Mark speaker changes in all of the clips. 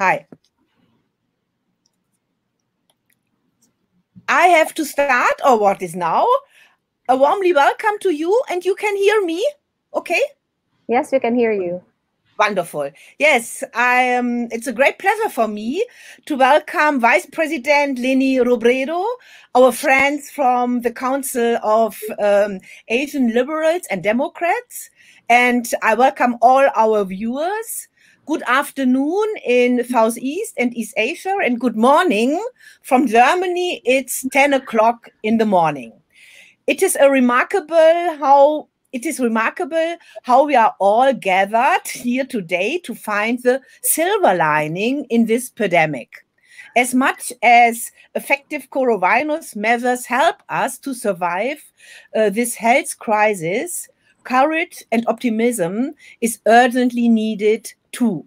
Speaker 1: Hi. I have to start, or what is now? A warmly welcome to you, and you can hear me, okay?
Speaker 2: Yes, we can hear you.
Speaker 1: Wonderful. Yes, it's a great pleasure for me to welcome Vice President Leni Robredo, our friends from the Council of Asian Liberals and Democrats, and I welcome all our viewers. Good afternoon in Southeast and East Asia, and good morning from Germany. It's 10 o'clock in the morning. It is remarkable how we are all gathered here today to find the silver lining in this pandemic. As much as effective coronavirus measures help us to survive this health crisis, courage and optimism is urgently needed too.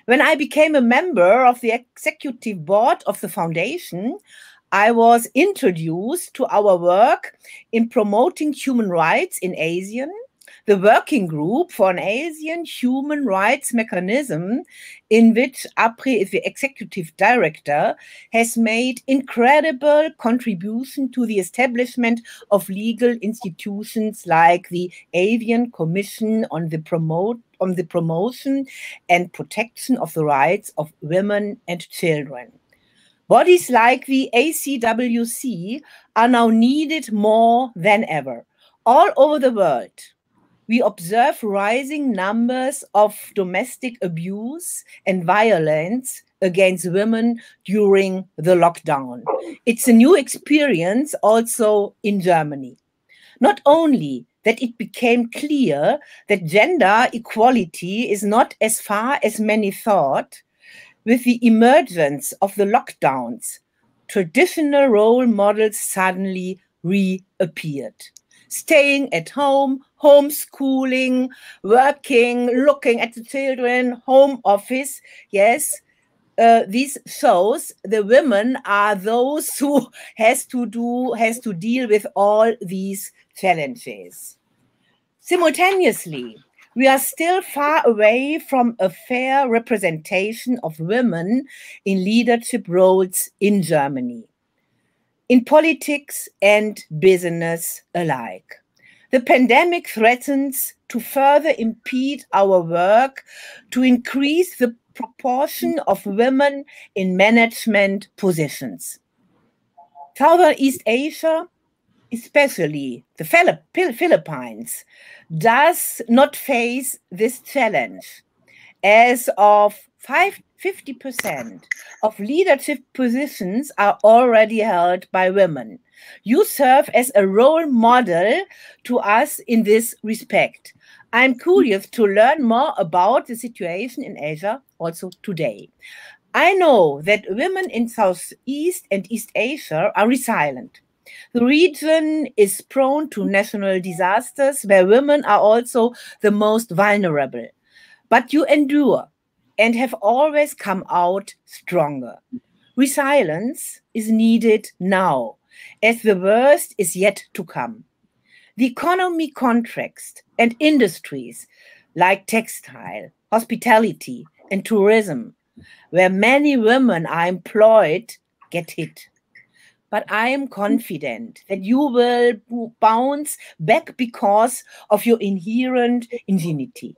Speaker 1: When I became a member of the executive board of the foundation, I was introduced to our work in promoting human rights in ASEAN, the working group for an ASEAN human rights mechanism, in which APRE is the executive director, has made incredible contribution to the establishment of legal institutions like the ASEAN Commission on the promotion and protection of the rights of women and children. Bodies like the ACWC are now needed more than ever. All over the world, we observe rising numbers of domestic abuse and violence against women during the lockdown. It's a new experience also in Germany. Not only that it became clear that gender equality is not as far as many thought, with the emergence of the lockdowns, traditional role models suddenly reappeared. Staying at home, homeschooling, working, looking at the children, home office, yes, this shows the women are those who has to deal with all these challenges. Simultaneously, we are still far away from a fair representation of women in leadership roles in Germany, in politics and business alike. The pandemic threatens to further impede our work to increase the proportion of women in management positions. Southeast Asia, especially the Philippines, does not face this challenge. As of 50% of leadership positions are already held by women. You serve as a role model to us in this respect. I'm curious to learn more about the situation in Asia also today. I know that women in Southeast and East Asia are resilient. The region is prone to national disasters where women are also the most vulnerable. But you endure and have always come out stronger. Resilience is needed now, as the worst is yet to come. The economy context and industries like textile, hospitality, and tourism, where many women are employed, get hit. But I am confident that you will bounce back because of your inherent ingenuity.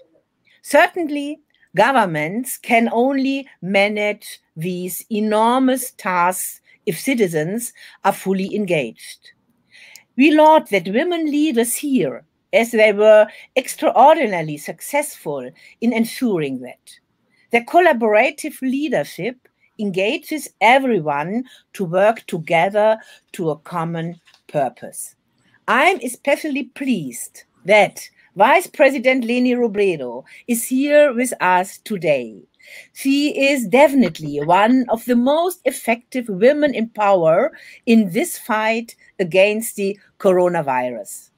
Speaker 1: Certainly, governments can only manage these enormous tasks if citizens are fully engaged. We laud that women leaders here, as they were extraordinarily successful in ensuring that. Their collaborative leadership engages everyone to work together to a common purpose. I'm especially pleased that Vice President Leni Robredo is here with us today. She is definitely one of the most effective women in power in this fight against the coronavirus.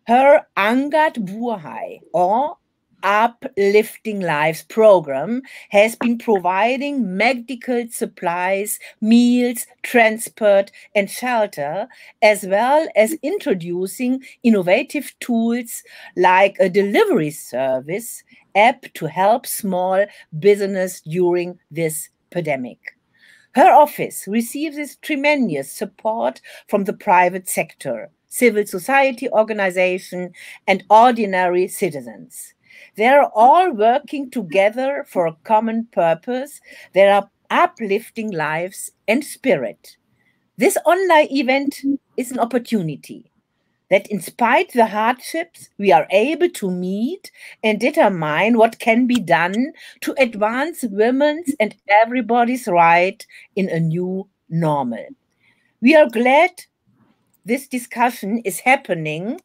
Speaker 1: Her Angad Burhai, or Uplifting Lives program, has been providing medical supplies, meals, transport, and shelter, as well as introducing innovative tools like a delivery service app to help small business during this pandemic. Her office receives tremendous support from the private sector, civil society organizations, and ordinary citizens. They are all working together for a common purpose. They are uplifting lives and spirit. This online event is an opportunity that in spite the hardships, we are able to meet and determine what can be done to advance women's and everybody's right in a new normal. We are glad this discussion is happening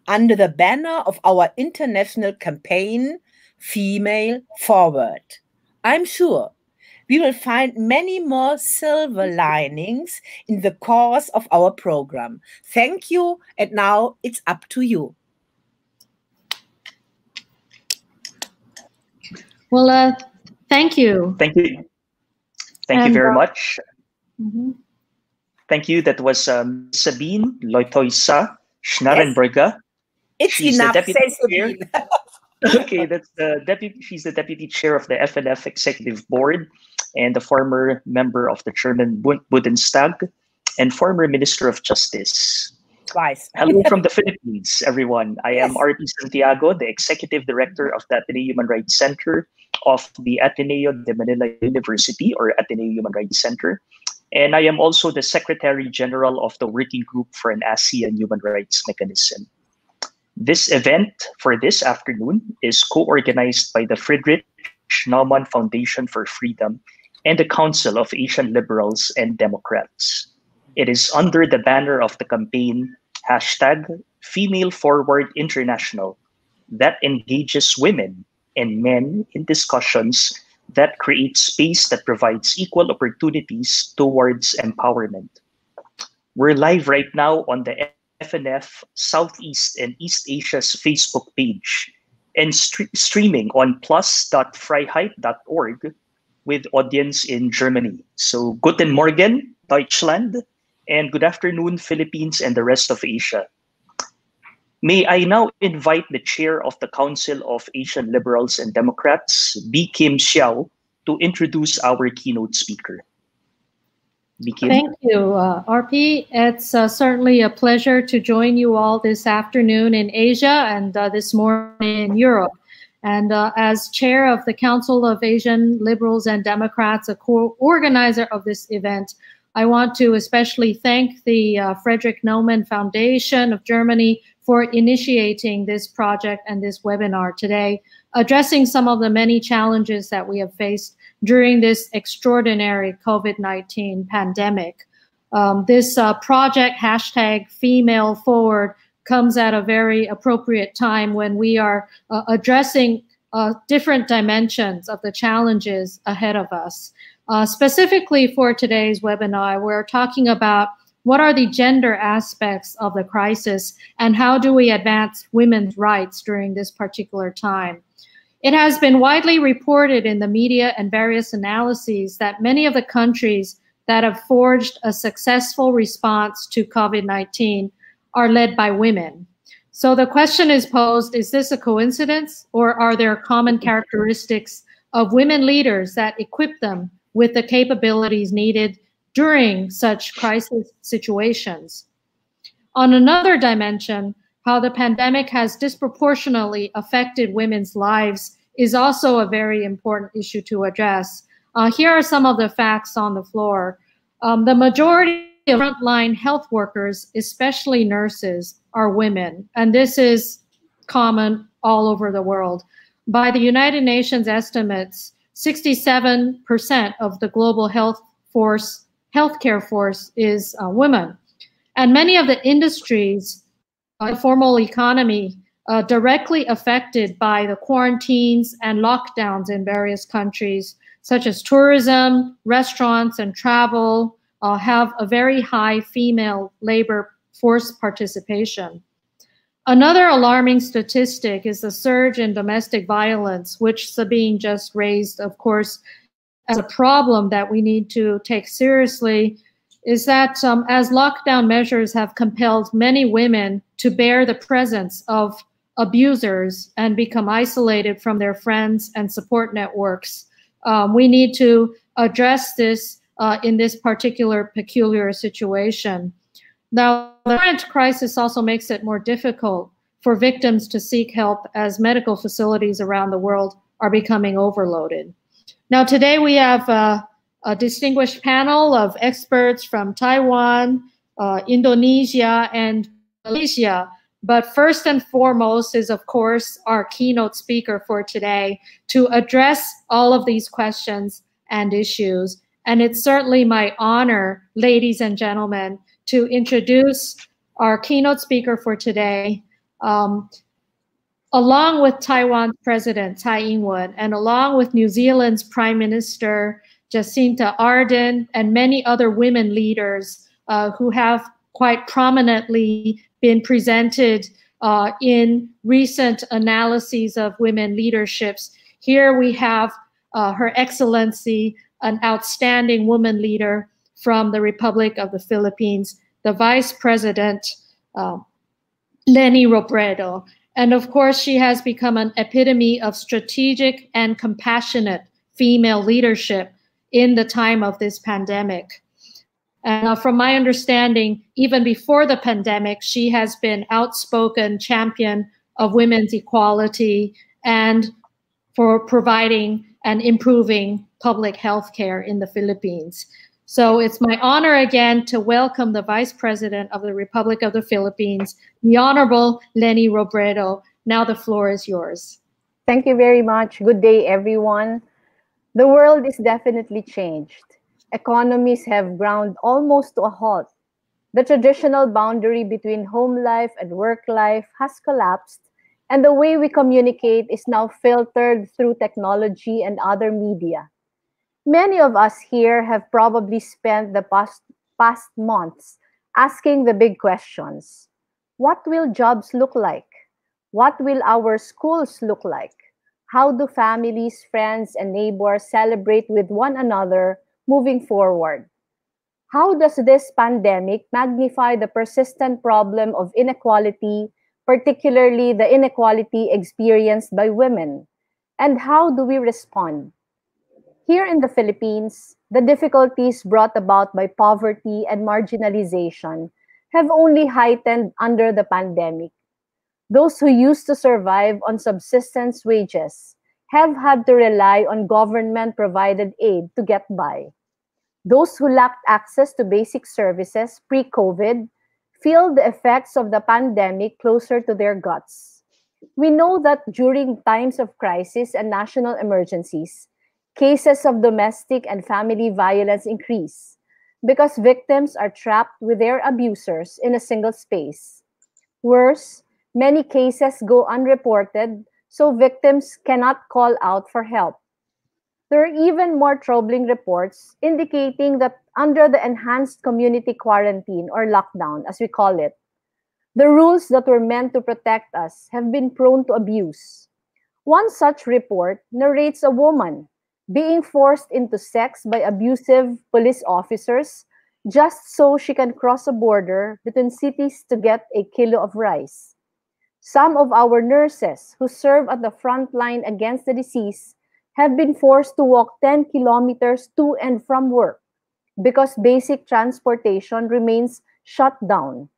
Speaker 1: under the banner of our international campaign, Female Forward. I'm sure we will find many more silver linings in the course of our program. Thank you, and now it's up to you.
Speaker 3: Well, thank you.
Speaker 4: Thank you. Thank you very much. Thank you. That was Sabine Loitoisa Schnarrenberger.
Speaker 1: It's
Speaker 4: She's
Speaker 1: enough,
Speaker 4: the deputy
Speaker 1: say Sabine.
Speaker 4: Okay, that's the deputy. She's the deputy chair of the FNF executive board and the former member of the German Bundestag and former Minister of Justice.
Speaker 1: Twice.
Speaker 4: Hello from the Philippines, everyone. I am R.P. Santiago, the executive director of the Ateneo Human Rights Center of the Ateneo de Manila University, or Ateneo Human Rights Center. And I am also the secretary general of the Working Group for an ASEAN Human Rights Mechanism. This event for this afternoon is co-organized by the Friedrich-Naumann Foundation for Freedom and the Council of Asian Liberals and Democrats. It is under the banner of the campaign #FemaleForwardInternational that engages women and men in discussions that create space that provides equal opportunities towards empowerment. We're live right now on the FNF Southeast and East Asia's Facebook page and streaming on plus.freiheit.org with audience in Germany. So Guten Morgen, Deutschland, and good afternoon, Philippines and the rest of Asia. May I now invite the chair of the Council of Asian Liberals and Democrats, B. Kim Xiao, to introduce our keynote speaker. B. Kim.
Speaker 3: Thank you, RP. It's certainly a pleasure to join you all this afternoon in Asia and this morning in Europe. And as chair of the Council of Asian Liberals and Democrats, a co-organizer of this event, I want to especially thank the Friedrich-Naumann Foundation of Germany for initiating this project and this webinar today, addressing some of the many challenges that we have faced during this extraordinary COVID-19 pandemic. This project, #FemaleForward, comes at a very appropriate time when we are addressing different dimensions of the challenges ahead of us. Specifically for today's webinar, we're talking about what are the gender aspects of the crisis and how do we advance women's rights during this particular time. It has been widely reported in the media and various analyses that many of the countries that have forged a successful response to COVID-19 are led by women. So the question is posed, is this a coincidence, or are there common characteristics of women leaders that equip them with the capabilities needed during such crisis situations? On another dimension, how the pandemic has disproportionately affected women's lives is also a very important issue to address. Here are some of the facts on the floor. The majority of frontline health workers, especially nurses, are women, and this is common all over the world. By the United Nations estimates, 67% of the global healthcare force is women. And many of the industries, the formal economy, directly affected by the quarantines and lockdowns in various countries, such as tourism, restaurants, and travel, have a very high female labor force participation. Another alarming statistic is the surge in domestic violence, which Sabine just raised, of course, as a problem that we need to take seriously, is that as lockdown measures have compelled many women to bear the presence of abusers and become isolated from their friends and support networks. We need to address this in this particular peculiar situation. Now, the current crisis also makes it more difficult for victims to seek help as medical facilities around the world are becoming overloaded. Now, today we have a distinguished panel of experts from Taiwan, Indonesia, and Malaysia. But first and foremost is, of course, our keynote speaker for today to address all of these questions and issues. And it's certainly my honor, ladies and gentlemen, to introduce our keynote speaker for today, along with Taiwan's President Tsai Ing-wen, and along with New Zealand's Prime Minister Jacinda Ardern, and many other women leaders who have quite prominently been presented in recent analyses of women leaderships. Here we have Her Excellency, an outstanding woman leader from the Republic of the Philippines, the Vice President, Leni Robredo. And of course, she has become an epitome of strategic and compassionate female leadership in the time of this pandemic. And from my understanding, even before the pandemic, she has been outspoken champion of women's equality and for providing and improving public health care in the Philippines. So it's my honor again to welcome the Vice President of the Republic of the Philippines, the Honorable Leni Robredo. Now the floor is yours.
Speaker 2: Thank you very much. Good day, everyone. The world is definitely changed. Economies have ground almost to a halt. The traditional boundary between home life and work life has collapsed, and the way we communicate is now filtered through technology and other media. Many of us here have probably spent the past months asking the big questions. What will jobs look like? What will our schools look like? How do families, friends, and neighbors celebrate with one another moving forward? How does this pandemic magnify the persistent problem of inequality, particularly the inequality experienced by women? And how do we respond? Here in the Philippines, the difficulties brought about by poverty and marginalization have only heightened under the pandemic. Those who used to survive on subsistence wages have had to rely on government-provided aid to get by. Those who lacked access to basic services pre-COVID feel the effects of the pandemic closer to their guts. We know that during times of crisis and national emergencies, cases of domestic and family violence increase because victims are trapped with their abusers in a single space. Worse, many cases go unreported, so victims cannot call out for help. There are even more troubling reports indicating that under the enhanced community quarantine or lockdown, as we call it, the rules that were meant to protect us have been prone to abuse. One such report narrates a woman being forced into sex by abusive police officers just so she can cross a border between cities to get a kilo of rice. Some of our nurses who serve at the front line against the disease have been forced to walk 10 kilometers to and from work because basic transportation remains shut down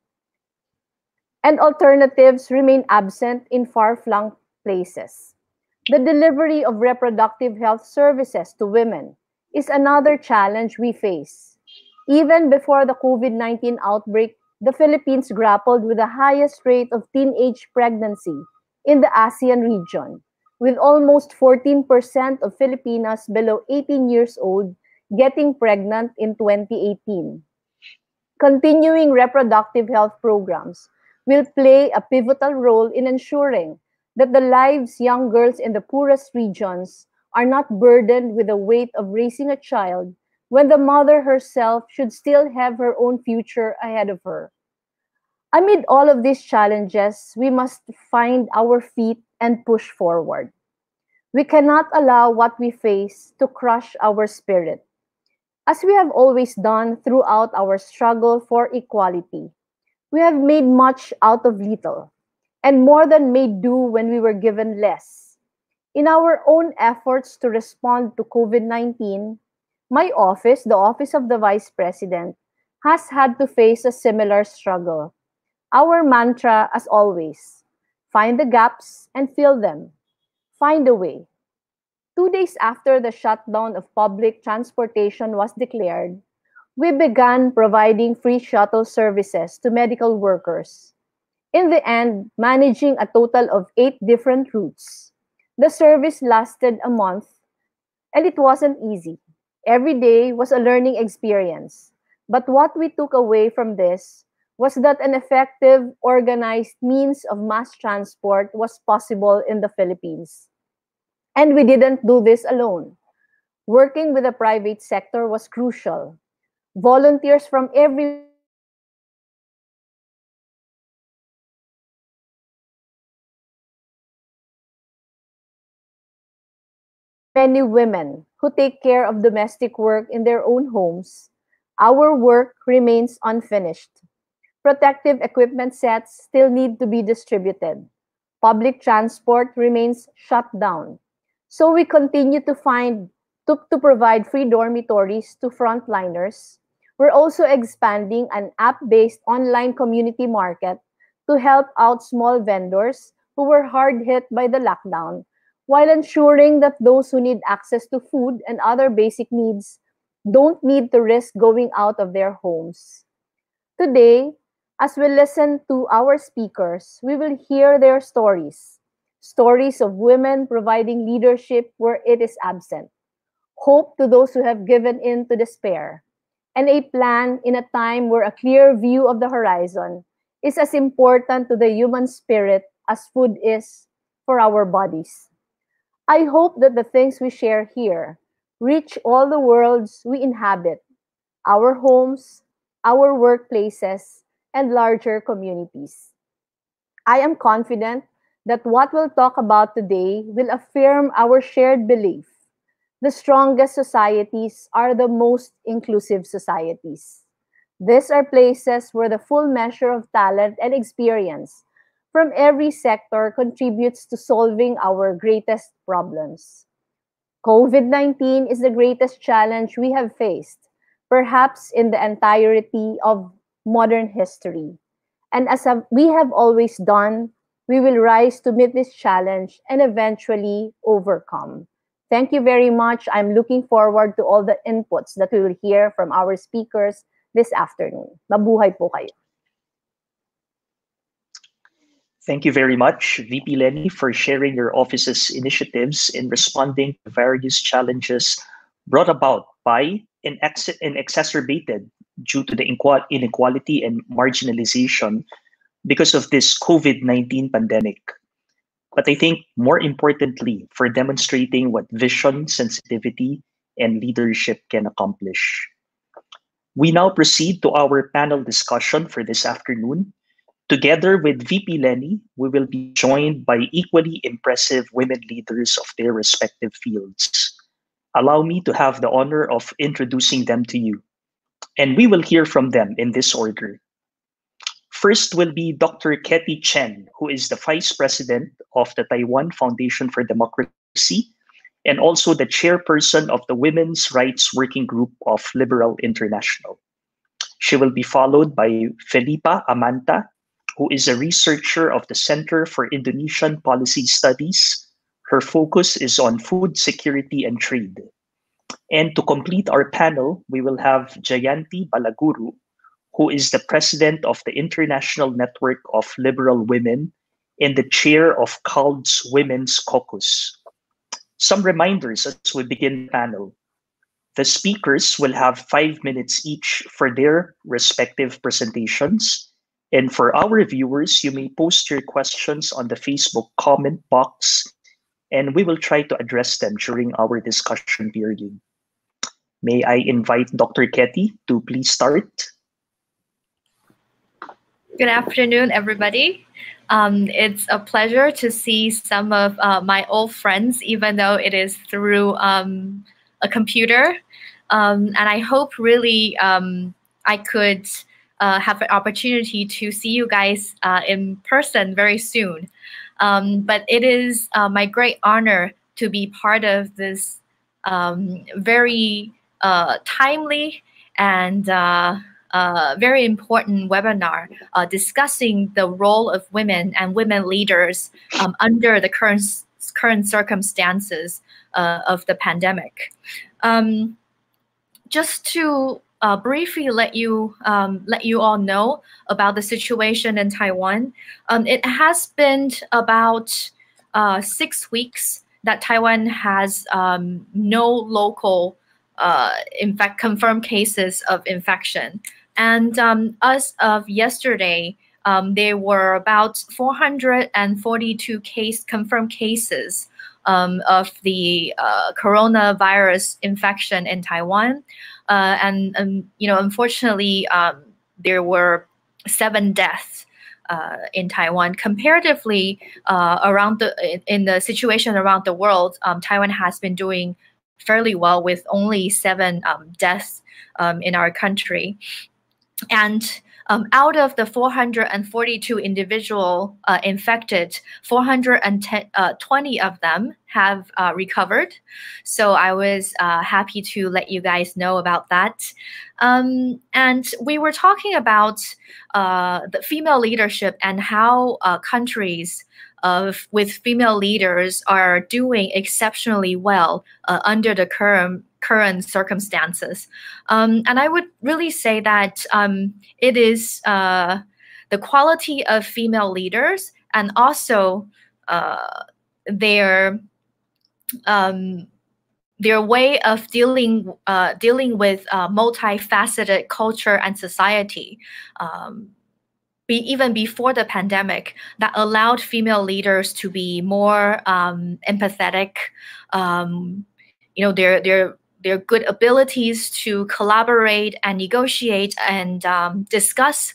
Speaker 2: and alternatives remain absent in far-flung places. The delivery of reproductive health services to women is another challenge we face. Even before the COVID-19 outbreak, the Philippines grappled with the highest rate of teenage pregnancy in the ASEAN region, with almost 14% of Filipinas below 18 years old getting pregnant in 2018. Continuing reproductive health programs will play a pivotal role in ensuring that the lives young girls in the poorest regions are not burdened with the weight of raising a child when the mother herself should still have her own future ahead of her. Amid all of these challenges, we must find our feet and push forward. We cannot allow what we face to crush our spirit. As we have always done throughout our struggle for equality, we have made much out of little, and more than made do when we were given less. In our own efforts to respond to COVID-19, my office, the Office of the Vice President, has had to face a similar struggle. Our mantra, as always, find the gaps and fill them. Find a way. 2 days after the shutdown of public transportation was declared, we began providing free shuttle services to medical workers. In the end, managing a total of 8 different routes. The service lasted a month, and it wasn't easy. Every day was a learning experience. But what we took away from this was that an effective, organized means of mass transport was possible in the Philippines. And we didn't do this alone. Working with the private sector was crucial. Volunteers from every many women who take care of domestic work in their own homes, our work remains unfinished. Protective equipment sets still need to be distributed. Public transport remains shut down. So we continue to provide free dormitories to frontliners. We're also expanding an app-based online community market to help out small vendors who were hard hit by the lockdown, while ensuring that those who need access to food and other basic needs don't need to risk going out of their homes. Today, as we listen to our speakers, we will hear their stories. Stories of women providing leadership where it is absent. Hope to those who have given in to despair. And a plan in a time where a clear view of the horizon is as important to the human spirit as food is for our bodies. I hope that the things we share here reach all the worlds we inhabit, our homes, our workplaces, and larger communities. I am confident that what we'll talk about today will affirm our shared belief. The strongest societies are the most inclusive societies. These are places where the full measure of talent and experience from every sector contributes to solving our greatest problems. COVID-19 is the greatest challenge we have faced, perhaps in the entirety of modern history. And we have always done, we will rise to meet this challenge and eventually overcome. Thank you very much. I'm looking forward to all the inputs that we will hear from our speakers this afternoon. Mabuhay po kayo.
Speaker 4: Thank you very much, VP Lenny, for sharing your office's initiatives in responding to various challenges brought about by and exacerbated due to the inequality and marginalization because of this COVID-19 pandemic. But I think more importantly, for demonstrating what vision, sensitivity, and leadership can accomplish. We now proceed to our panel discussion for this afternoon. Together with VP Lenny, we will be joined by equally impressive women leaders of their respective fields. Allow me to have the honor of introducing them to you. And we will hear from them in this order. First will be Dr. Katie Chen, who is the Vice President of the Taiwan Foundation for Democracy and also the Chairperson of the Women's Rights Working Group of Liberal International. She will be followed by Felipa Amanta, who is a researcher of the Center for Indonesian Policy Studies. Her focus is on food security and trade. And to complete our panel, we will have Jayanti Balaguru, who is the president of the International Network of Liberal Women and the chair of CALD's Women's Caucus. Some reminders as we begin the panel. The speakers will have 5 minutes each for their respective presentations. And for our viewers, you may post your questions on the Facebook comment box, and we will try to address them during our discussion period. May I invite Dr. Katie to please start?
Speaker 5: Good afternoon, everybody. It's a pleasure to see some of my old friends, even though it is through a computer. And I hope really I could have an opportunity to see you guys in person very soon. But it is my great honor to be part of this very timely and very important webinar discussing the role of women and women leaders under the current circumstances of the pandemic. Just to briefly let you all know about the situation in Taiwan. It has been about 6 weeks that Taiwan has no local, in fact, confirmed cases of infection. And as of yesterday, there were about 442 confirmed cases of the coronavirus infection in Taiwan. And unfortunately, there were 7 deaths in Taiwan. Comparatively, in the situation around the world, Taiwan has been doing fairly well with only 7 deaths in our country. And out of the 442 individual infected, 420 of them have recovered. So I was happy to let you guys know about that. And we were talking about the female leadership and how countries with female leaders are doing exceptionally well under the current circumstances. And I would really say that it is the quality of female leaders and also their way of dealing with multifaceted culture and society. Even before the pandemic, that allowed female leaders to be more empathetic. Their good abilities to collaborate and negotiate and discuss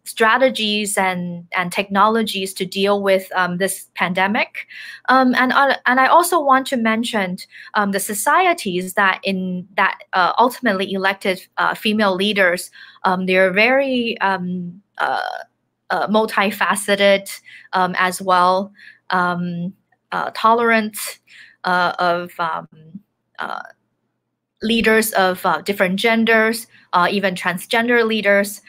Speaker 5: strategies and technologies to deal with this pandemic. And I also want to mention the societies that ultimately elected female leaders. They're very multifaceted as well, tolerant of leaders of different genders, even transgender leaders.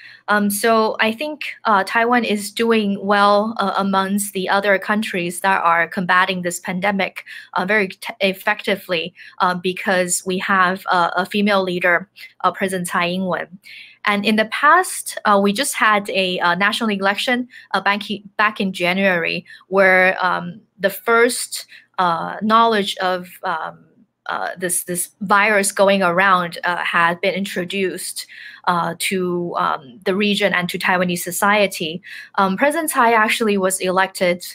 Speaker 5: So I think Taiwan is doing well amongst the other countries that are combating this pandemic very effectively because we have a female leader, President Tsai Ing-wen. And in the past, we just had a national election back in January, where the first knowledge of this virus going around had been introduced to the region and to Taiwanese society. President Tsai actually was elected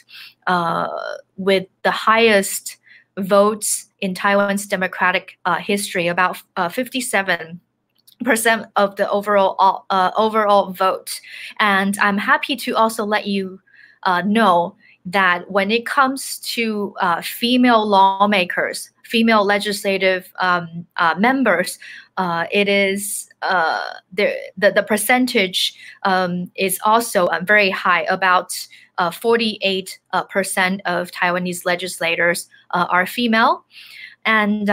Speaker 5: with the highest votes in Taiwan's democratic history, about 57% of the overall vote. And I'm happy to also let you know that when it comes to female lawmakers, female legislative members, it is the percentage is also very high. About 48% of Taiwanese legislators are female, and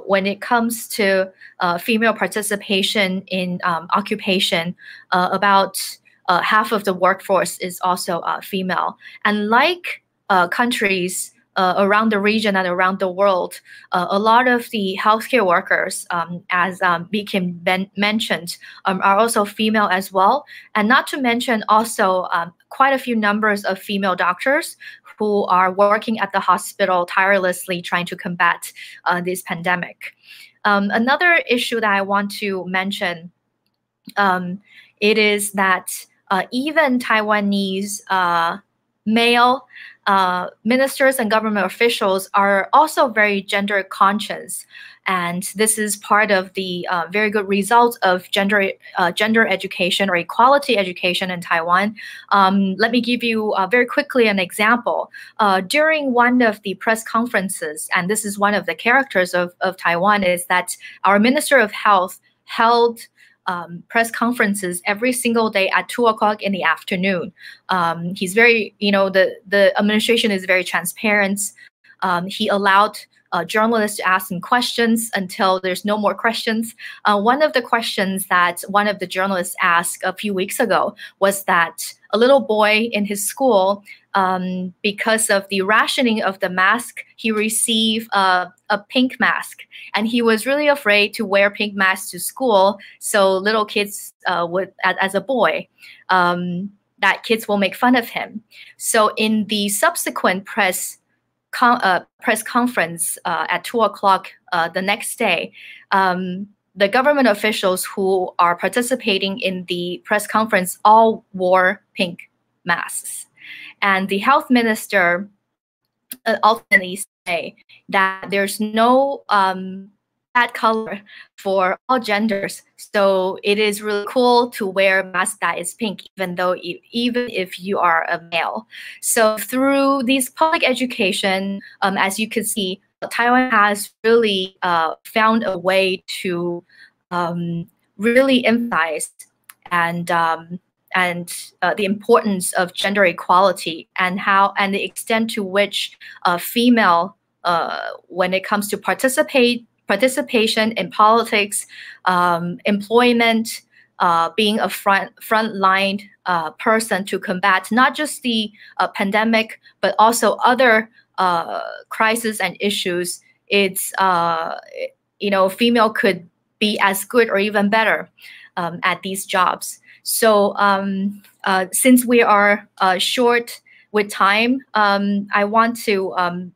Speaker 5: when it comes to female participation in occupation, about half of the workforce is also female. And like countries around the region and around the world, a lot of the healthcare workers, as Kim mentioned, are also female as well. And not to mention also quite a few numbers of female doctors who are working at the hospital tirelessly trying to combat this pandemic. Another issue that I want to mention, it is that even Taiwanese male ministers and government officials are also very gender conscious. And this is part of the very good results of gender education or equality education in Taiwan. Let me give you very quickly an example. During one of the press conferences, and this is one of the characters of Taiwan, is that our Minister of Health, held press conferences every single day at 2 o'clock in the afternoon. He's very, the administration is very transparent. He allowed journalists to ask him questions until there's no more questions. One of the questions that one of the journalists asked a few weeks ago was that a little boy in his school, because of the rationing of the mask, he received a pink mask. And he was really afraid to wear pink masks to school. So little kids would, as a boy, that kids will make fun of him. So in the subsequent press conference at 2 o'clock the next day, the government officials who are participating in the press conference all wore pink masks. And the health minister ultimately say that there's no bad color for all genders. So it is really cool to wear a mask that is pink, even if you are a male. So through these public education, as you can see, Taiwan has really found a way to really emphasize and the importance of gender equality and the extent to which female, when it comes to participation in politics, employment, being a frontline person to combat not just the pandemic, but also other crises and issues. It's female could be as good or even better at these jobs. So since we are short with time, I want to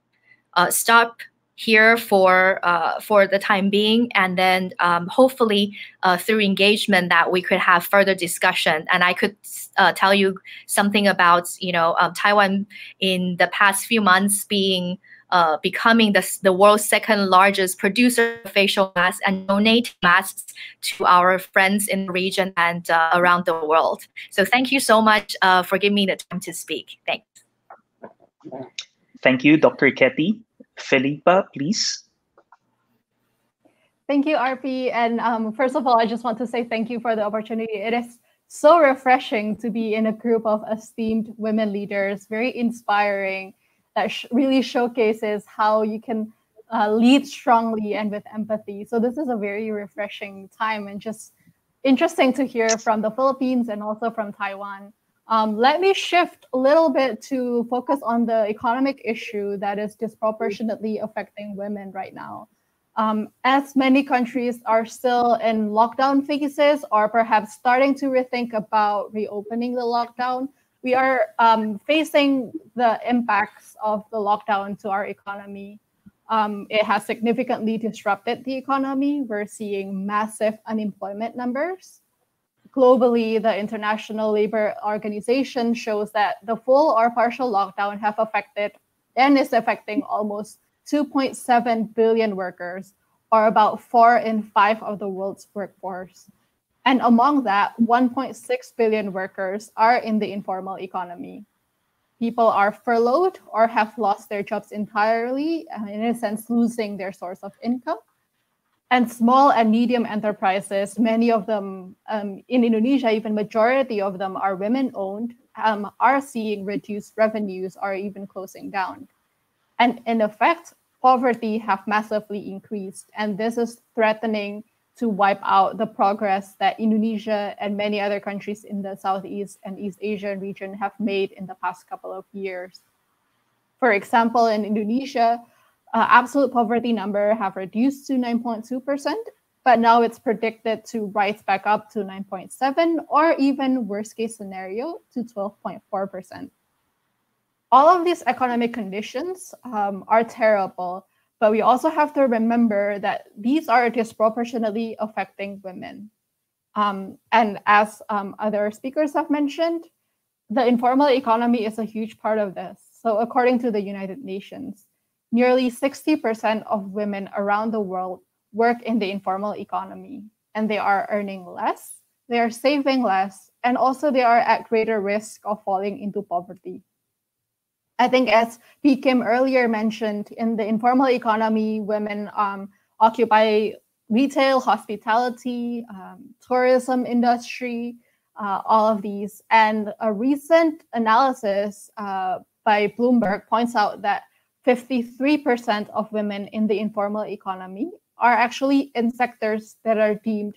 Speaker 5: stop here for the time being, and then hopefully through engagement that we could have further discussion, and I could tell you something about Taiwan in the past few months becoming the world's second largest producer of facial masks and donating masks to our friends in the region and around the world. So thank you so much for giving me the time to speak. Thanks.
Speaker 4: Thank you, Dr. Ketty. Felipa, please.
Speaker 6: Thank you, RP. And first of all, I just want to say thank you for the opportunity. It is so refreshing to be in a group of esteemed women leaders, very inspiring, that really showcases how you can lead strongly and with empathy. So this is a very refreshing time and just interesting to hear from the Philippines and also from Taiwan. Let me shift a little bit to focus on the economic issue that is disproportionately affecting women right now. As many countries are still in lockdown phases or perhaps starting to rethink about reopening the lockdown, we are facing the impacts of the lockdown to our economy. It has significantly disrupted the economy. We're seeing massive unemployment numbers. Globally, the International Labor Organization shows that the full or partial lockdown have affected and is affecting almost 2.7 billion workers, or about 4 in 5 of the world's workforce. And among that, 1.6 billion workers are in the informal economy. People are furloughed or have lost their jobs entirely, in a sense, losing their source of income. And small and medium enterprises, many of them in Indonesia, even majority of them are women-owned, are seeing reduced revenues or even closing down. And in effect, poverty have massively increased, and this is threatening to wipe out the progress that Indonesia and many other countries in the Southeast and East Asian region have made in the past couple of years. For example, in Indonesia, absolute poverty number have reduced to 9.2%, but now it's predicted to rise back up to 9.7%, or even worst case scenario to 12.4%. All of these economic conditions are terrible, but we also have to remember that these are disproportionately affecting women. And as other speakers have mentioned, the informal economy is a huge part of this. So according to the United Nations, nearly 60% of women around the world work in the informal economy, and they are earning less, they are saving less, and also they are at greater risk of falling into poverty. I think as P. Kim earlier mentioned, in the informal economy, women occupy retail, hospitality, tourism industry, all of these. And a recent analysis by Bloomberg points out that 53% of women in the informal economy are actually in sectors that are deemed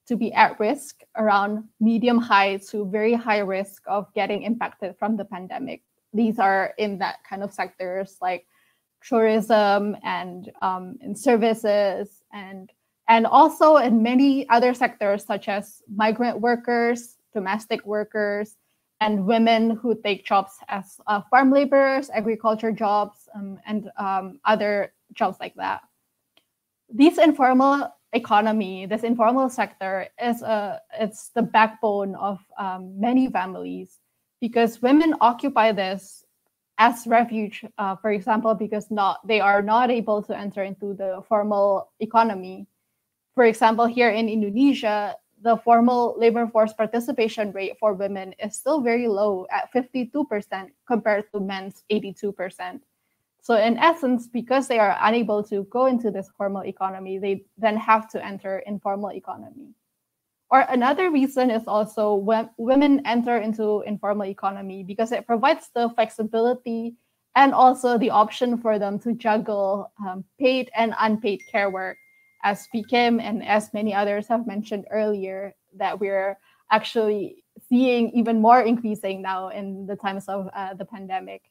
Speaker 6: to be at risk, around medium high to very high risk of getting impacted from the pandemic. These are in that kind of sectors like tourism and in services, and also in many other sectors such as migrant workers, domestic workers, and women who take jobs as farm laborers, agriculture jobs, and other jobs like that. This informal economy, this informal sector, it's the backbone of many families, because women occupy this as refuge, for example, because they are not able to enter into the formal economy. For example, here in Indonesia, the formal labor force participation rate for women is still very low at 52% compared to men's 82%. So in essence, because they are unable to go into this formal economy, they then have to enter informal economy. Or another reason is also when women enter into informal economy because it provides the flexibility and also the option for them to juggle paid and unpaid care work, as Kim and as many others have mentioned earlier, that we're actually seeing even more increasing now in the times of the pandemic.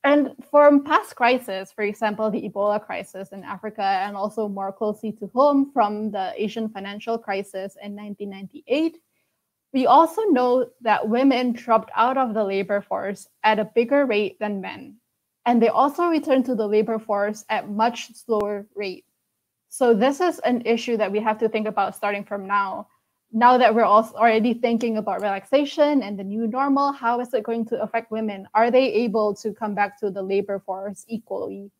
Speaker 6: And from past crises, for example, the Ebola crisis in Africa, and also more closely to home from the Asian financial crisis in 1998, we also know that women dropped out of the labor force at a bigger rate than men. And they also returned to the labor force at much slower rate. So this is an issue that we have to think about starting from now. Now that we're also already thinking about relaxation and the new normal, how is it going to affect women? Are they able to come back to the labor force equally?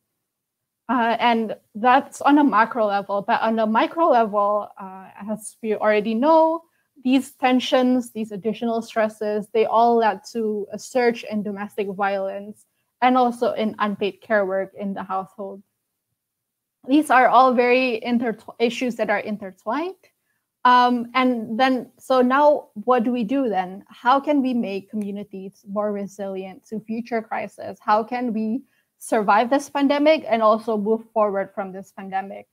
Speaker 6: And that's on a macro level. But on a micro level, as we already know, these tensions, these additional stresses, they all led to a surge in domestic violence and also in unpaid care work in the household. These are all very issues that are intertwined. And then, so now what do we do then? How can we make communities more resilient to future crises? How can we survive this pandemic and also move forward from this pandemic?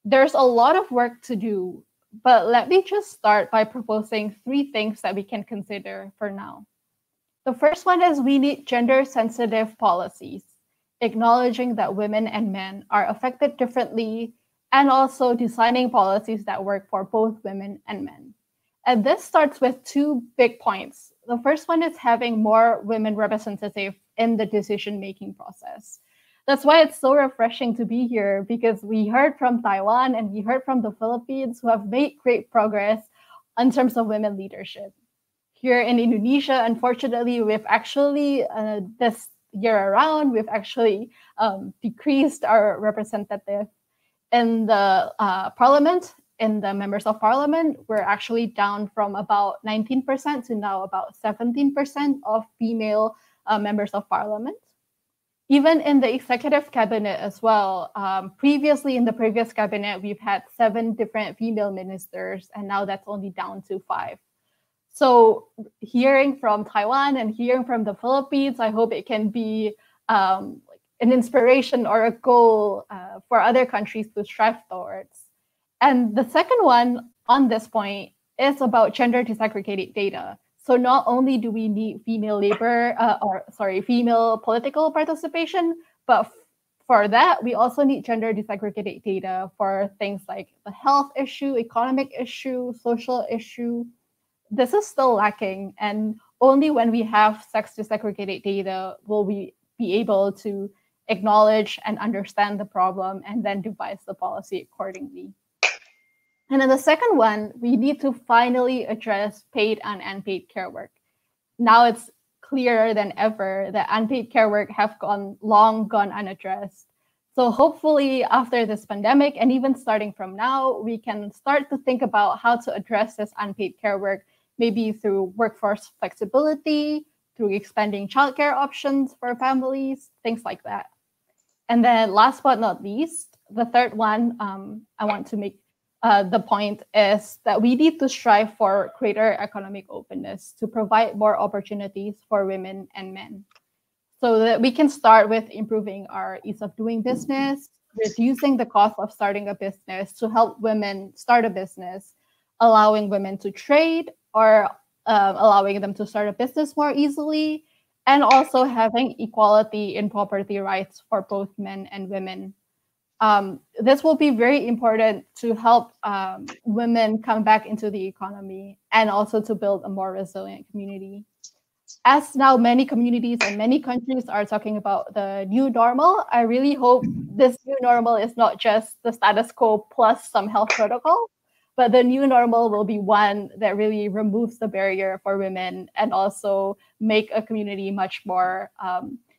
Speaker 6: There's a lot of work to do, but let me just start by proposing 3 things that we can consider for now. The first one is we need gender-sensitive policies, acknowledging that women and men are affected differently, and also designing policies that work for both women and men. And this starts with 2 big points. The first one is having more women representative in the decision-making process. That's why it's so refreshing to be here, because we heard from Taiwan and we heard from the Philippines, who have made great progress in terms of women leadership. Here in Indonesia, unfortunately, we've actually, this year around, we've actually decreased our representative in the parliament, in the members of parliament. We're actually down from about 19% to now about 17% of female members of parliament. Even in the executive cabinet as well, previously in the previous cabinet, we've had 7 different female ministers, and now that's only down to 5. So hearing from Taiwan and hearing from the Philippines, I hope it can be an inspiration or a goal for other countries to strive towards. And the second one on this point is about gender disaggregated data. So not only do we need female female political participation, but for that, we also need gender disaggregated data for things like the health issue, economic issue, social issue. This is still lacking, and only when we have sex disaggregated data will we be able to acknowledge and understand the problem and then devise the policy accordingly. And then the second one, we need to finally address paid and unpaid care work. Now it's clearer than ever that unpaid care work have long gone unaddressed. So hopefully after this pandemic, and even starting from now, we can start to think about how to address this unpaid care work, maybe through workforce flexibility, through expanding childcare options for families, things like that. And then last but not least, the third one I want to make the point is that we need to strive for greater economic openness to provide more opportunities for women and men. So that we can start with improving our ease of doing business, reducing the cost of starting a business to help women start a business, allowing women to trade or allowing them to start a business more easily, and also having equality in property rights for both men and women. This will be very important to help women come back into the economy and also to build a more resilient community. As now many communities and many countries are talking about the new normal, I really hope this new normal is not just the status quo plus some health protocol, but the new normal will be one that really removes the barrier for women and also make a community much more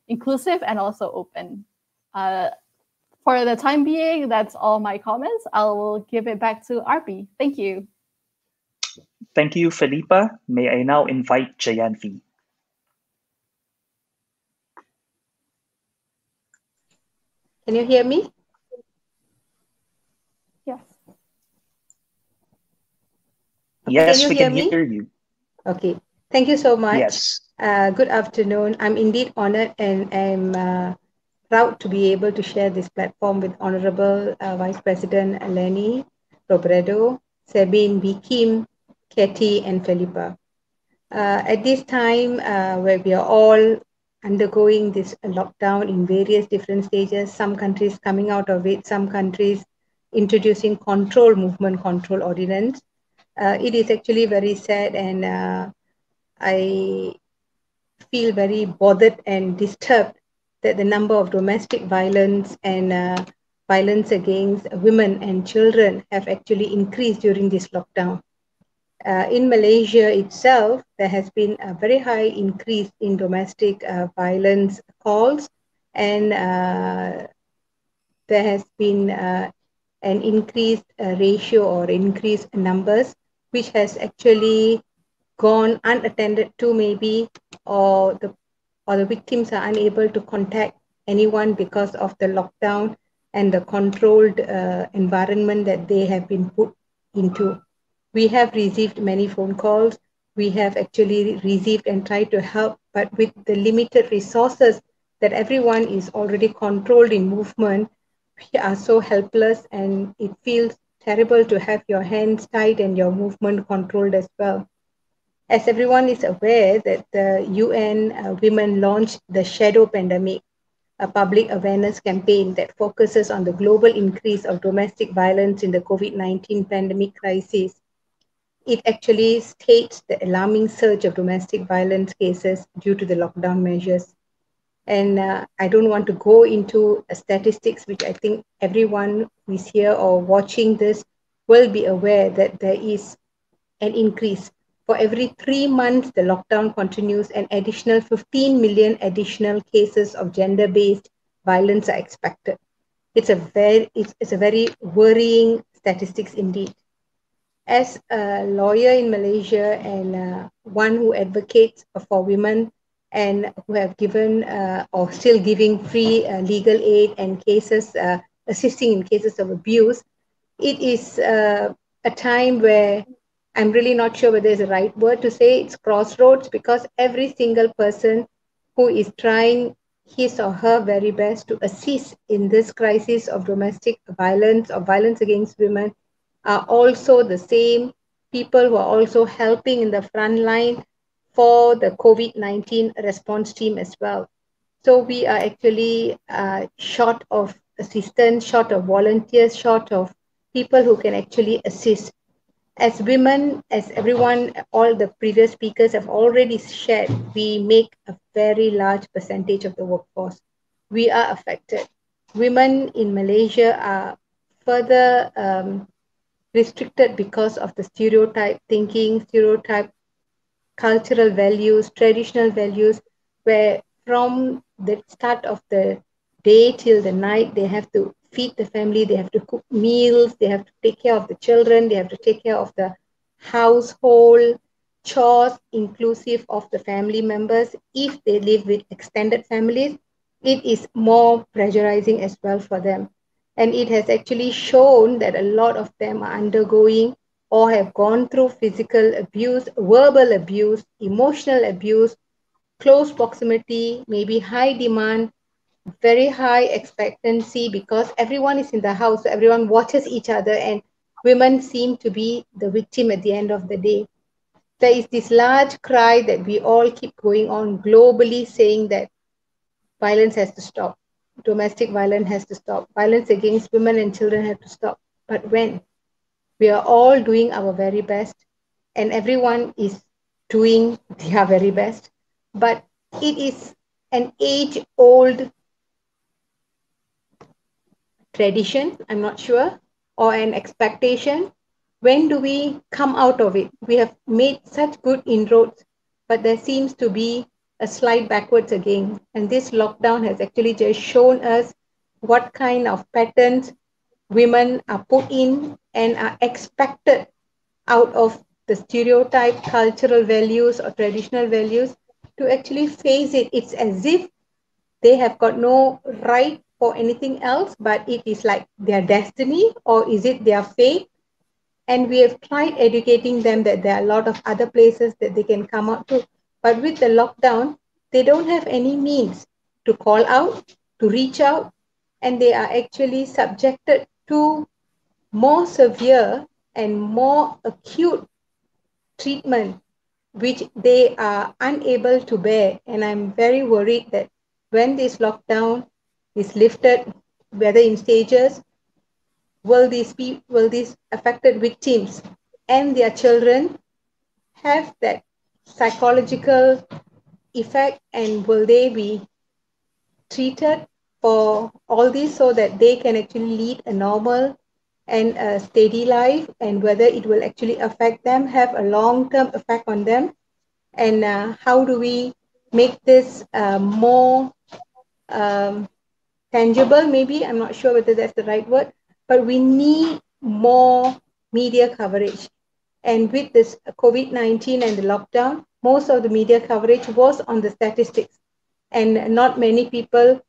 Speaker 6: inclusive and also open. For the time being, that's all my comments. I will give it back to Arpi. Thank you.
Speaker 4: Thank you, Felipa. May I now invite Jayanthi?
Speaker 7: Can you hear me?
Speaker 6: Yes.
Speaker 4: Yes, we can hear you.
Speaker 7: Okay. Thank you so much.
Speaker 4: Yes.
Speaker 7: Good afternoon. I'm indeed honored and I'm proud to be able to share this platform with Honorable Vice President Lenny Robredo, Sabine B. Kim, Katie, and Felipa. At this time where we are all undergoing this lockdown in various different stages, some countries coming out of it, some countries introducing movement control ordinance. It is actually very sad, and I feel very bothered and disturbed that the number of domestic violence and violence against women and children have actually increased during this lockdown. In Malaysia itself, there has been a very high increase in domestic violence calls, and there has been an increased ratio or increased numbers, which has actually gone unattended to maybe, or the victims are unable to contact anyone because of the lockdown and the controlled environment that they have been put into. We have received many phone calls. We have actually received and tried to help, but with the limited resources that everyone is already controlled in movement, we are so helpless, and it feels terrible to have your hands tied and your movement controlled as well. As everyone is aware that the UN Women launched the Shadow Pandemic, a public awareness campaign that focuses on the global increase of domestic violence in the COVID-19 pandemic crisis. It actually states the alarming surge of domestic violence cases due to the lockdown measures. And I don't want to go into statistics, which I think everyone who is here or watching this will be aware that there is an increase. For every 3 months, the lockdown continues, an additional 15 million additional cases of gender-based violence are expected. It's a very worrying statistics indeed. As a lawyer in Malaysia and one who advocates for women and who have given or still giving free legal aid and cases, assisting in cases of abuse, it is a time where I'm really not sure whether there's a right word to say it's crossroads, because every single person who is trying his or her very best to assist in this crisis of domestic violence or violence against women are also the same people who are also helping in the front line for the COVID-19 response team as well. So we are actually short of assistance, short of volunteers, short of people who can actually assist. As women, as everyone, all the previous speakers have already shared, we make a very large percentage of the workforce. We are affected. Women in Malaysia are further restricted because of the stereotype thinking, stereotype cultural values, traditional values, where from the start of the day till the night, they have to feed the family, they have to cook meals, they have to take care of the children, they have to take care of the household chores, inclusive of the family members, if they live with extended families, it is more pressurizing as well for them. And it has actually shown that a lot of them are undergoing or have gone through physical abuse, verbal abuse, emotional abuse, close proximity, maybe high demand, very high expectancy because everyone is in the house, so everyone watches each other, and women seem to be the victim at the end of the day. There is this large cry that we all keep going on globally saying that violence has to stop, domestic violence has to stop, violence against women and children has to stop. But when? We are all doing our very best, and everyone is doing their very best, but it is an age-old tradition, I'm not sure, or an expectation. When do we come out of it? We have made such good inroads, but there seems to be a slide backwards again. And this lockdown has actually just shown us what kind of patterns women are put in and are expected out of the stereotype cultural values or traditional values to actually face it. It's as if they have got no right for anything else, but it is like their destiny, or is it their fate? And we have tried educating them that there are a lot of other places that they can come out to. But with the lockdown, they don't have any means to call out, to reach out, and they are actually subjected to more severe and more acute treatment which they are unable to bear. And I'm very worried that when this lockdown is lifted, whether in stages, will these affected victims and their children have that psychological effect, and will they be treated for all this so that they can actually lead a normal and a steady life, and whether it will actually affect them, have a long-term effect on them, and how do we make this more tangible? Maybe, I'm not sure whether that's the right word, but we need more media coverage. And with this COVID-19 and the lockdown, most of the media coverage was on the statistics, and not many people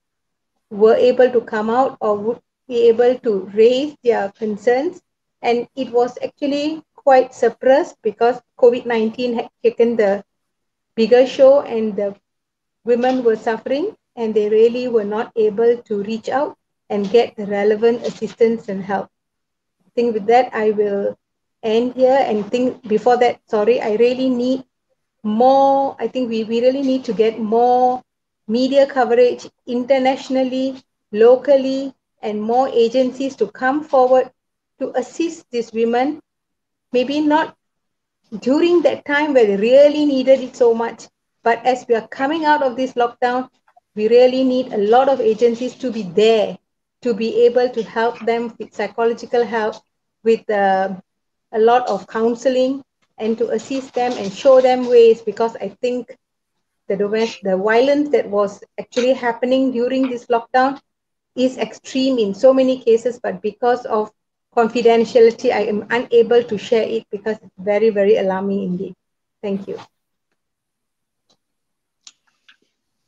Speaker 7: were able to come out or would be able to raise their concerns. And it was actually quite suppressed because COVID-19 had taken the bigger show, and the women were suffering, and they really were not able to reach out and get the relevant assistance and help. I think with that, I will end here and think before that, sorry, I really need more. I think we really need to get more media coverage internationally, locally, and more agencies to come forward to assist these women, maybe not during that time where they really needed it so much, but as we are coming out of this lockdown, we really need a lot of agencies to be there to be able to help them with psychological help, with a lot of counseling, and to assist them and show them ways, because I think the violence that was actually happening during this lockdown is extreme in so many cases, but because of confidentiality, I am unable to share it because it's very, very alarming indeed. Thank you.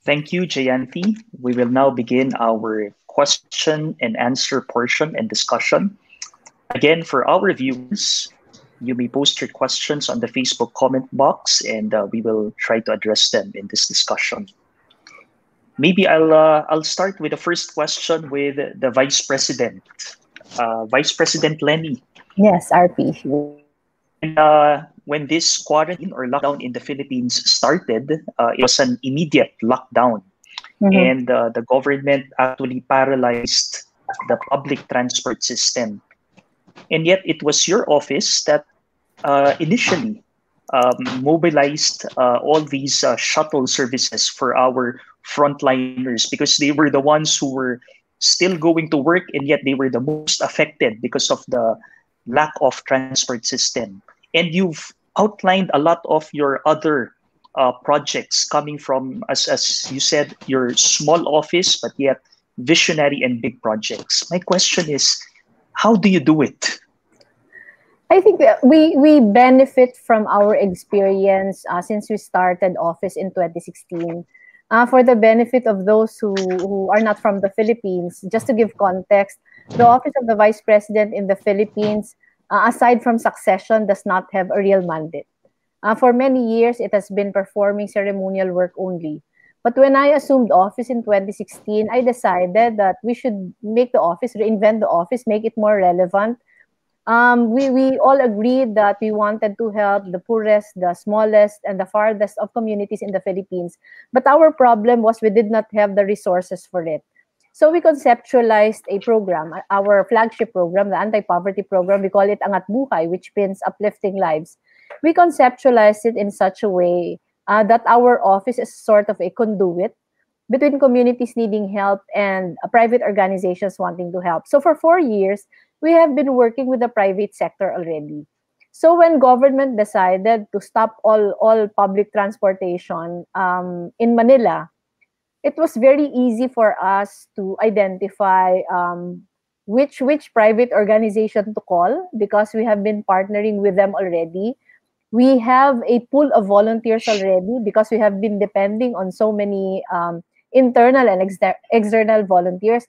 Speaker 4: Thank you, Jayanti. We will now begin our question and answer portion and discussion. Again, for our viewers, you may post your questions on the Facebook comment box, and we will try to address them in this discussion. Maybe I'll start with the first question with the Vice President, Vice President Lenny.
Speaker 2: Yes, RP.
Speaker 4: When this quarantine or lockdown in the Philippines started, it was an immediate lockdown, and the government actually paralyzed the public transport system. And yet it was your office that initially mobilized all these shuttle services for our frontliners, because they were the ones who were still going to work, and yet they were the most affected because of the lack of transport system. And you've outlined a lot of your other projects coming from, as you said, your small office, but yet visionary and big projects. My question is, how do you do it?
Speaker 2: I think that we benefit from our experience since we started office in 2016. For the benefit of those who are not from the Philippines, just to give context, the Office of the Vice President in the Philippines, aside from succession, does not have a real mandate. For many years, it has been performing ceremonial work only. But when I assumed office in 2016, I decided that we should make the office, reinvent the office, make it more relevant. We all agreed that we wanted to help the poorest, the smallest, and the farthest of communities in the Philippines. But our problem was we did not have the resources for it. So we conceptualized a program, our flagship program, the anti-poverty program. We call it Angat Buhay, which means uplifting lives. We conceptualized it in such a way that our office is sort of a conduit between communities needing help and private organizations wanting to help. So for 4 years, we have been working with the private sector already. So when government decided to stop all public transportation in Manila, it was very easy for us to identify which private organization to call because we have been partnering with them already. We have a pool of volunteers already because we have been depending on so many internal and external volunteers.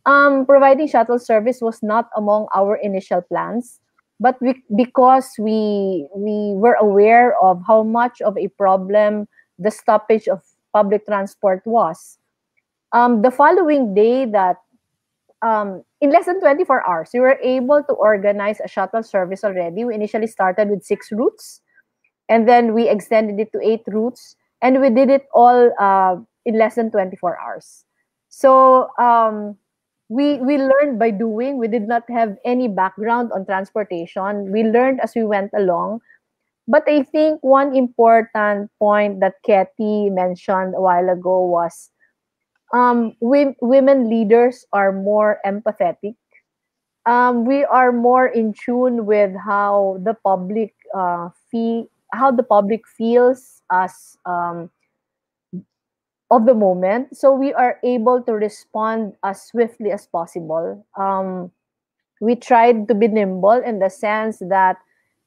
Speaker 2: Providing shuttle service was not among our initial plans, but because we were aware of how much of a problem the stoppage of public transport was. The following day that in less than 24 hours, we were able to organize a shuttle service already. We initially started with 6 routes, and then we extended it to 8 routes, and we did it all in less than 24 hours. So we learned by doing. We did not have any background on transportation. We learned as we went along. But I think one important point that Katie mentioned a while ago was women leaders are more empathetic. We are more in tune with how the public feels as of the moment. So we are able to respond as swiftly as possible. We tried to be nimble in the sense that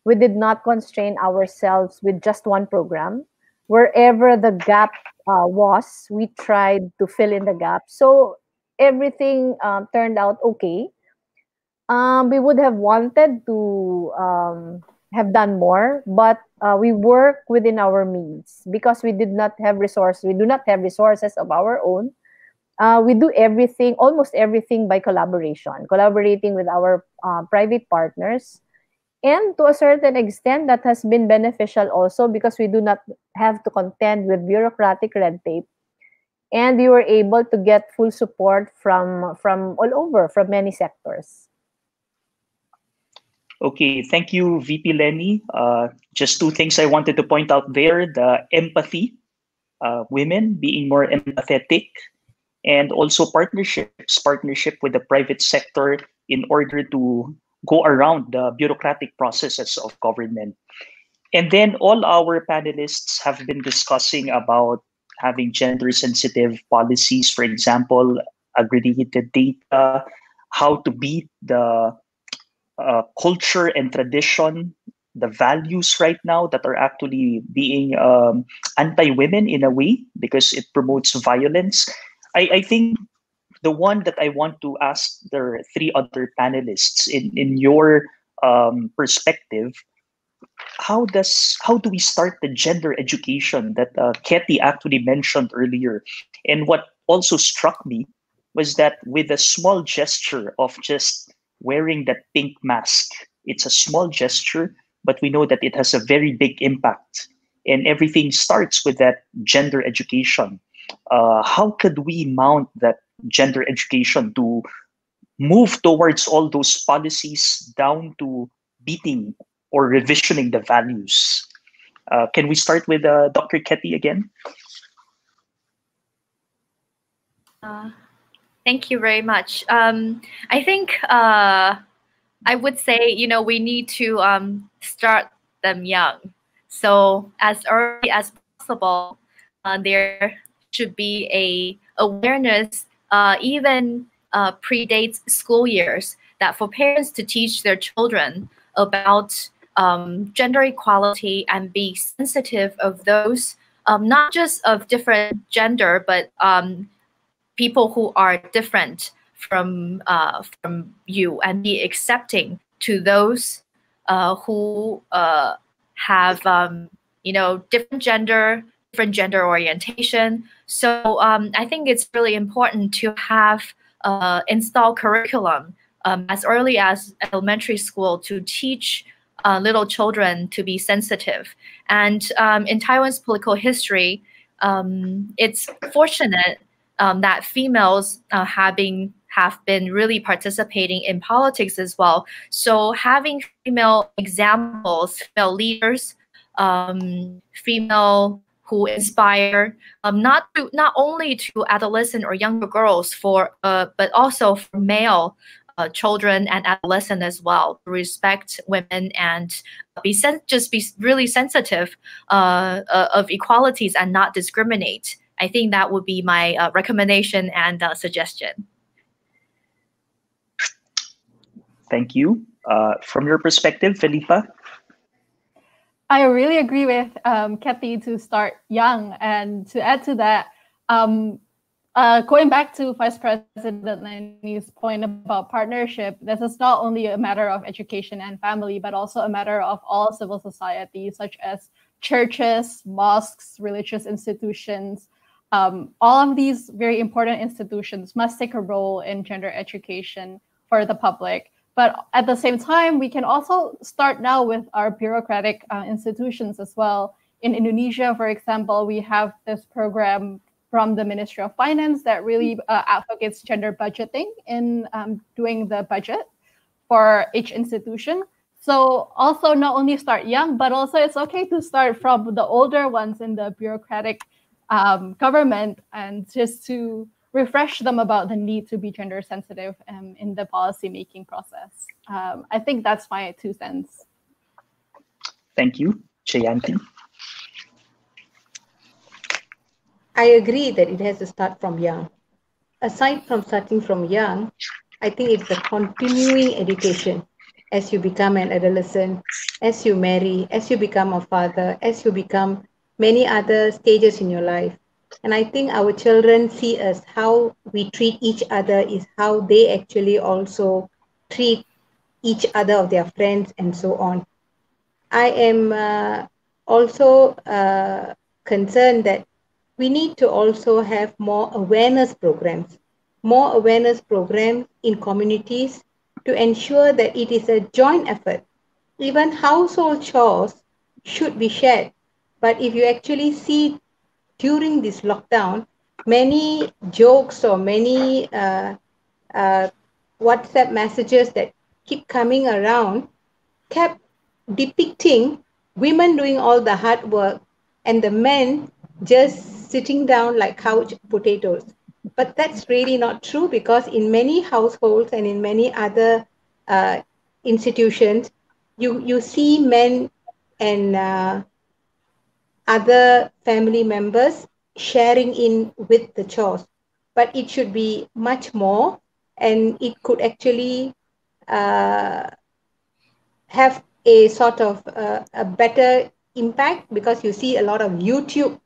Speaker 2: we did not constrain ourselves with just one program. Wherever the gap was, we tried to fill in the gap. So everything turned out okay. We would have wanted to have done more, but we work within our means because we did not have resources. We do not have resources of our own. We do everything, almost everything by collaboration, collaborating with our private partners. And to a certain extent, that has been beneficial also because we do not have to contend with bureaucratic red tape. And we were able to get full support from all over, from many sectors.
Speaker 4: Okay, thank you, VP Lenny. Just 2 things I wanted to point out there: the empathy, women being more empathetic, and also partnership with the private sector in order to go around the bureaucratic processes of government. And then all our panelists have been discussing about having gender-sensitive policies, for example, aggregated data, how to beat the culture and tradition, the values right now that are actually being anti-women in a way because it promotes violence. I think the one that I want to ask the 3 other panelists in your perspective, how do we start the gender education that Katie actually mentioned earlier? And what also struck me was that with a small gesture of just wearing that pink mask, it's a small gesture, but we know that it has a very big impact. And everything starts with that gender education. How could we mount that gender education to move towards all those policies down to beating or revisioning the values? Can we start with Dr. Ketty again?
Speaker 5: Thank you very much. I think I would say, we need to start them young. So as early as possible, there should be a awareness, even predates school years, that for parents to teach their children about gender equality and be sensitive of those not just of different gender, but people who are different from you, and be accepting to those who have different gender orientation. So I think it's really important to have install curriculum as early as elementary school to teach little children to be sensitive. And in Taiwan's political history, it's fortunate that females have been really participating in politics as well. So having female examples, female leaders, female who inspire not only to adolescent or younger girls but also for male children and adolescents as well, to respect women and just be really sensitive of equalities and not discriminate. I think that would be my recommendation and suggestion.
Speaker 4: Thank you. From your perspective, Felipa?
Speaker 6: I really agree with Kathy to start young. And to add to that, going back to Vice President Lenny's point about partnership, this is not only a matter of education and family, but also a matter of all civil society, such as churches, mosques, religious institutions. All of these very important institutions must take a role in gender education for the public. But at the same time, we can also start now with our bureaucratic institutions as well. In Indonesia, for example, we have this program from the Ministry of Finance that really advocates gender budgeting in doing the budget for each institution. So also not only start young, but also it's okay to start from the older ones in the bureaucratic government, and just to refresh them about the need to be gender sensitive in the policy making process. I think that's my 2 cents.
Speaker 4: Thank you. Jayanti?
Speaker 7: I agree that it has to start from young. Aside from starting from young, I think it's a continuing education as you become an adolescent, as you marry, as you become a father, as you become many other stages in your life. And I think our children see us, how we treat each other is how they actually also treat each other of their friends and so on. I am also concerned that we need to also have more awareness programs in communities to ensure that it is a joint effort. Even household chores should be shared. But if you actually see during this lockdown, many jokes or many WhatsApp messages that keep coming around kept depicting women doing all the hard work and the men just sitting down like couch potatoes. But that's really not true, because in many households and in many other institutions, you see men and other family members sharing in with the chores. But it should be much more, and it could actually have a sort of a better impact, because you see a lot of YouTube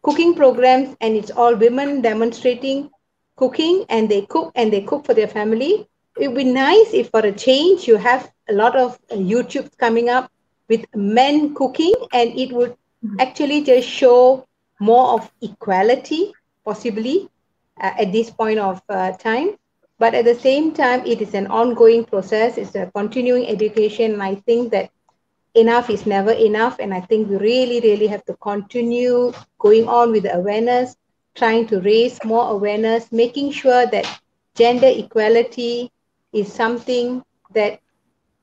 Speaker 7: cooking programs and it's all women demonstrating cooking, and they cook for their family. It would be nice if for a change you have a lot of YouTubes coming up with men cooking, and it would actually just show more of equality possibly at this point of time. But at the same time, it is an ongoing process. It's a continuing education. And I think that enough is never enough. And I think we really, really have to continue going on with the awareness, trying to raise more awareness, making sure that gender equality is something that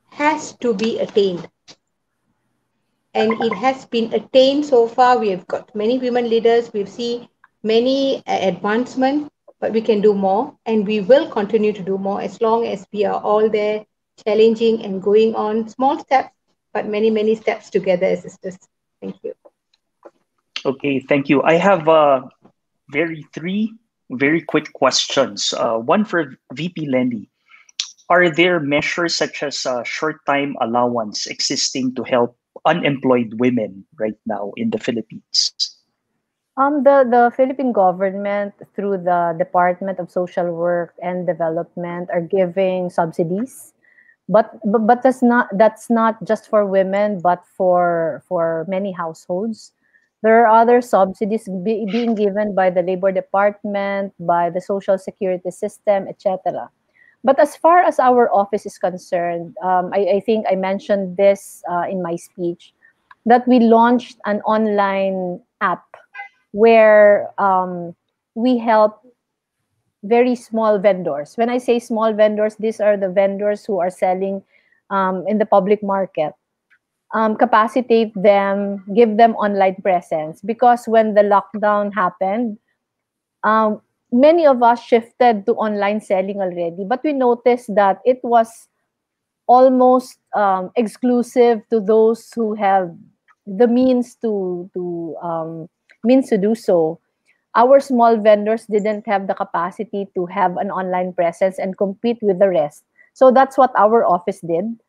Speaker 7: has to be attained. And it has been attained so far. We have got many women leaders. We've seen many advancements, but we can do more. And we will continue to do more as long as we are all there challenging and going on small steps, but many, many steps together as sisters. Thank you.
Speaker 4: Okay, thank you. I have three very quick questions. One for VP Lenny. Are there measures such as short time allowance existing to help unemployed women right now in the Philippines?
Speaker 2: The Philippine government through the Department of Social Work and Development are giving subsidies, but that's not just for women, but for many households. There are other subsidies being given by the Labor Department, by the Social Security System, etc. But as far as our office is concerned, I think I mentioned this in my speech, that we launched an online app where we help very small vendors. When I say small vendors, these are the vendors who are selling in the public market. Capacitate them, give them online presence. Because when the lockdown happened, um, many of us shifted to online selling already. But we noticed that it was almost exclusive to those who have the means to do so. Our small vendors didn't have the capacity to have an online presence and compete with the rest. So that's what our office did.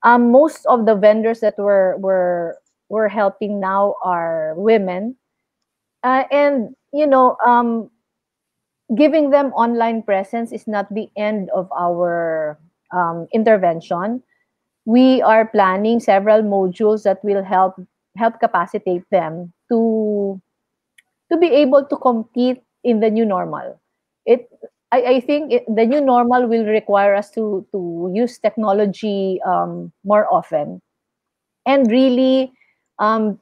Speaker 2: Most of the vendors that we're helping now are women, and giving them online presence is not the end of our intervention. We are planning several modules that will help capacitate them to be able to compete in the new normal. It I think the new normal will require us to use technology more often. And really,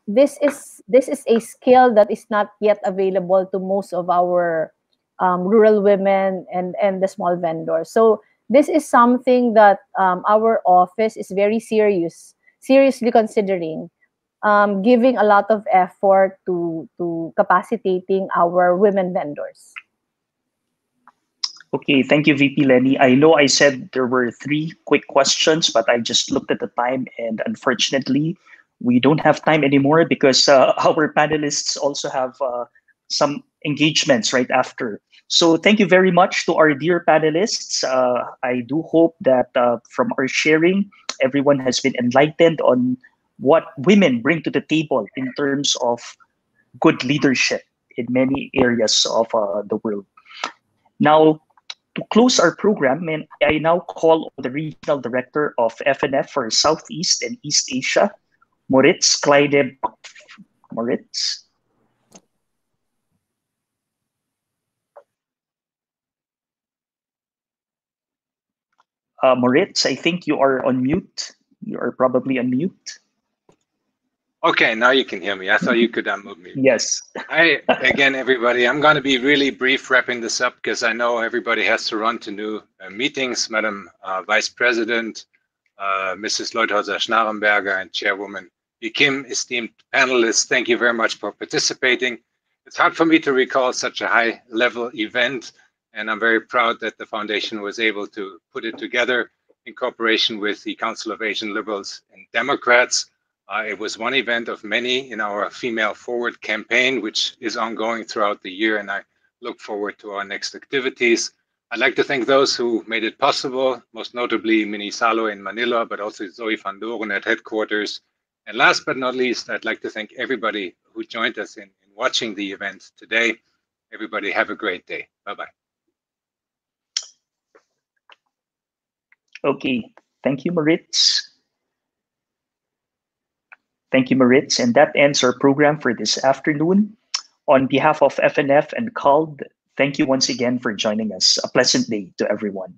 Speaker 2: this is a skill that is not yet available to most of our rural women and the small vendors. So this is something that our office is very seriously considering, giving a lot of effort to capacitating our women vendors.
Speaker 4: Okay, thank you, VP Lenny. I know I said there were 3 quick questions, but I just looked at the time, and unfortunately, we don't have time anymore because our panelists also have some engagements right after. So thank you very much to our dear panelists. I do hope that from our sharing, everyone has been enlightened on what women bring to the table in terms of good leadership in many areas of the world. Now, to close our program, and I now call on the Regional Director of FNF for Southeast and East Asia, Moritz Kleide. Moritz. Moritz, I think you are on mute. You are probably on mute.
Speaker 8: Okay, now you can hear me. I thought you could unmute me.
Speaker 4: Yes.
Speaker 8: Hi again, everybody. I'm going to be really brief wrapping this up because I know everybody has to run to new meetings. Madam Vice President, Mrs. Leuthauser-Schnarrenberger, and Chairwoman Kim, esteemed panelists, thank you very much for participating. It's hard for me to recall such a high-level event, and I'm very proud that the Foundation was able to put it together in cooperation with the Council of Asian Liberals and Democrats. It was one event of many in our Female Forward campaign, which is ongoing throughout the year, and I look forward to our next activities. I'd like to thank those who made it possible, most notably Mini Salo in Manila, but also Zoe van Doren at headquarters. And last but not least, I'd like to thank everybody who joined us in watching the event today. Everybody have a great day. Bye-bye.
Speaker 4: Okay, thank you, Moritz. Thank you, Moritz. And that ends our program for this afternoon. On behalf of FNF and CALD, thank you once again for joining us. A pleasant day to everyone.